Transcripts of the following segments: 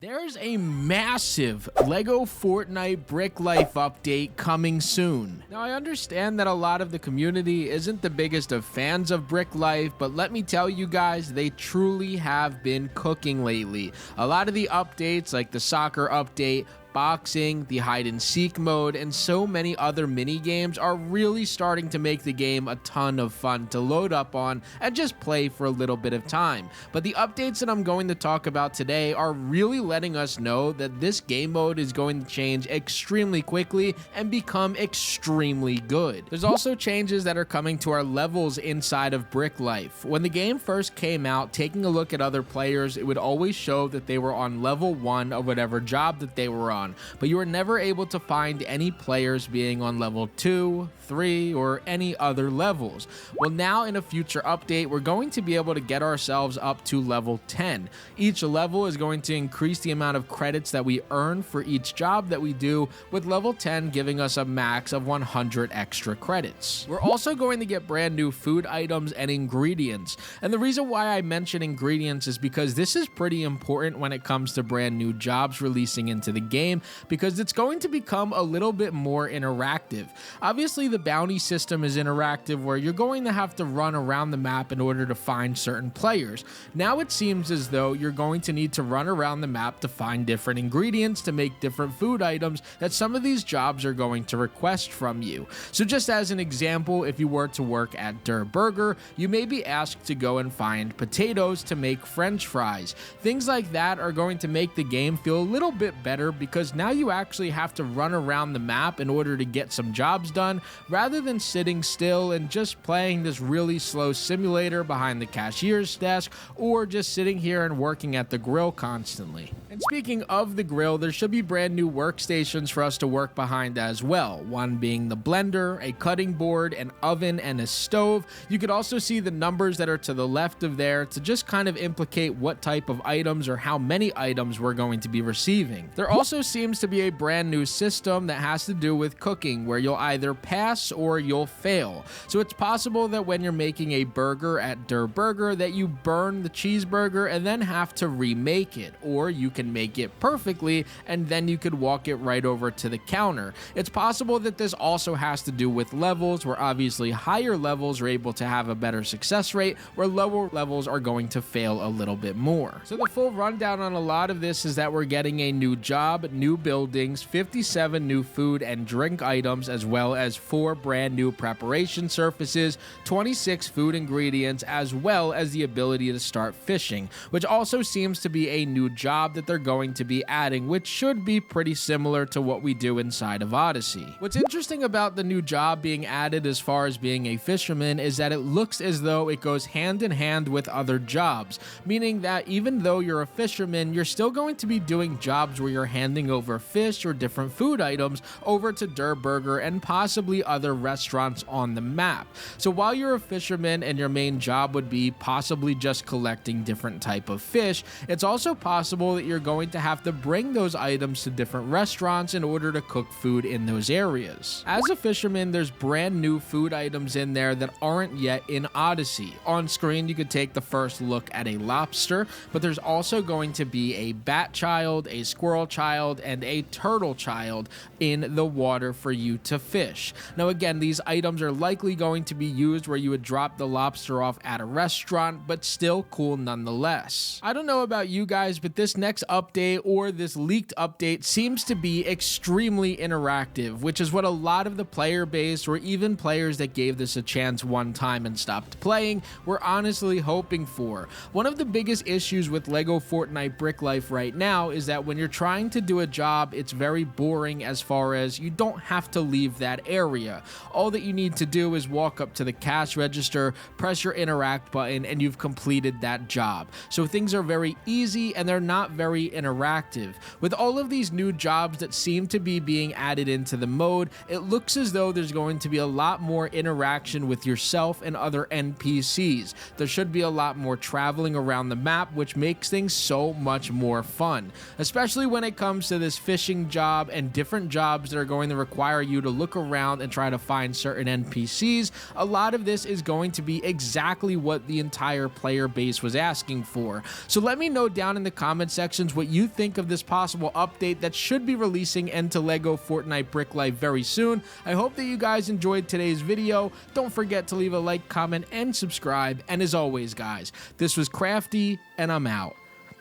There's a massive LEGO Fortnite Brick Life update coming soon. Now, I understand that a lot of the community isn't the biggest of fans of Brick Life, but let me tell you guys, they truly have been cooking lately. A lot of the updates, like the soccer update, boxing, the hide and seek mode, and so many other mini games are really starting to make the game a ton of fun to load up on and just play for a little bit of time. But the updates that I'm going to talk about today are really letting us know that this game mode is going to change extremely quickly and become extremely good. There's also changes that are coming to our levels inside of Brick Life. When the game first came out, taking a look at other players, it would always show that they were on level 1 of whatever job that they were on. But you were never able to find any players being on level 2, 3, or any other levels. Well, now in a future update, we're going to be able to get ourselves up to level 10. Each level is going to increase the amount of credits that we earn for each job that we do, with level 10 giving us a max of 100 extra credits. We're also going to get brand new food items and ingredients. And the reason why I mention ingredients is because this is pretty important when it comes to brand new jobs releasing into the game, because it's going to become a little bit more interactive. Obviously, the bounty system is interactive, where you're going to have to run around the map in order to find certain players. Now it seems as though you're going to need to run around the map to find different ingredients to make different food items that some of these jobs are going to request from you. So just as an example, if you were to work at Der Burger, you may be asked to go and find potatoes to make French fries. Things like that are going to make the game feel a little bit better, because now you actually have to run around the map in order to get some jobs done, rather than sitting still and just playing this really slow simulator behind the cashier's desk, or just sitting here and working at the grill constantly. And speaking of the grill, there should be brand new workstations for us to work behind as well, one being the blender, a cutting board, an oven, and a stove. You could also see the numbers that are to the left of there to just kind of implicate what type of items or how many items we're going to be receiving. There also seems to be a brand new system that has to do with cooking, where you'll either pass or you'll fail. So it's possible that when you're making a burger at Der Burger, that you burn the cheeseburger and then have to remake it, or you can make it perfectly and then you could walk it right over to the counter. It's possible that this also has to do with levels, where obviously higher levels are able to have a better success rate, where lower levels are going to fail a little bit more. So the full rundown on a lot of this is that we're getting a new job, new buildings, 57 new food and drink items, as well as 4 brand new preparation surfaces, 26 food ingredients, as well as the ability to start fishing, which also seems to be a new job that they're going to be adding, which should be pretty similar to what we do inside of Odyssey. What's interesting about the new job being added as far as being a fisherman is that it looks as though it goes hand in hand with other jobs, meaning that even though you're a fisherman, you're still going to be doing jobs where you're handing over fish or different food items over to Der Burger and possibly other restaurants on the map. So while you're a fisherman and your main job would be possibly just collecting different type of fish, it's also possible that you're going to have to bring those items to different restaurants in order to cook food in those areas. As a fisherman, there's brand new food items in there that aren't yet in Odyssey. On screen, you could take the first look at a lobster, but there's also going to be a bat child, a squirrel child, and a turtle child in the water for you to fish. Now again, these items are likely going to be used where you would drop the lobster off at a restaurant, but still cool nonetheless. I don't know about you guys, but this next update, or this leaked update, seems to be extremely interactive, which is what a lot of the player base, or even players that gave this a chance one time and stopped playing, were honestly hoping for. One of the biggest issues with LEGO Fortnite Brick Life right now is that when you're trying to do a job, it's very boring as far as you don't have to leave that area. All that you need to do is walk up to the cash register, press your interact button, and you've completed that job. So things are very easy and they're not very interactive. With all of these new jobs that seem to be being added into the mode, it looks as though there's going to be a lot more interaction with yourself and other NPCs. There should be a lot more traveling around the map, which makes things so much more fun, especially when it comes to this fishing job and different jobs that are going to require you to look around and try to find certain NPCs, a lot of this is going to be exactly what the entire player base was asking for. So let me know down in the comment sections what you think of this possible update that should be releasing into LEGO Fortnite Brick Life very soon. I hope that you guys enjoyed today's video. Don't forget to leave a like, comment, and subscribe. And as always, guys, this was Crafty, and I'm out.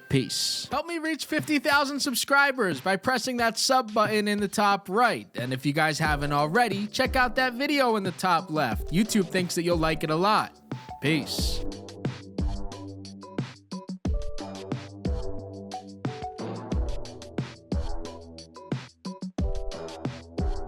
Peace. Help me reach 50,000 subscribers by pressing that sub button in the top right. And if you guys haven't already, check out that video in the top left. YouTube thinks that you'll like it a lot. Peace.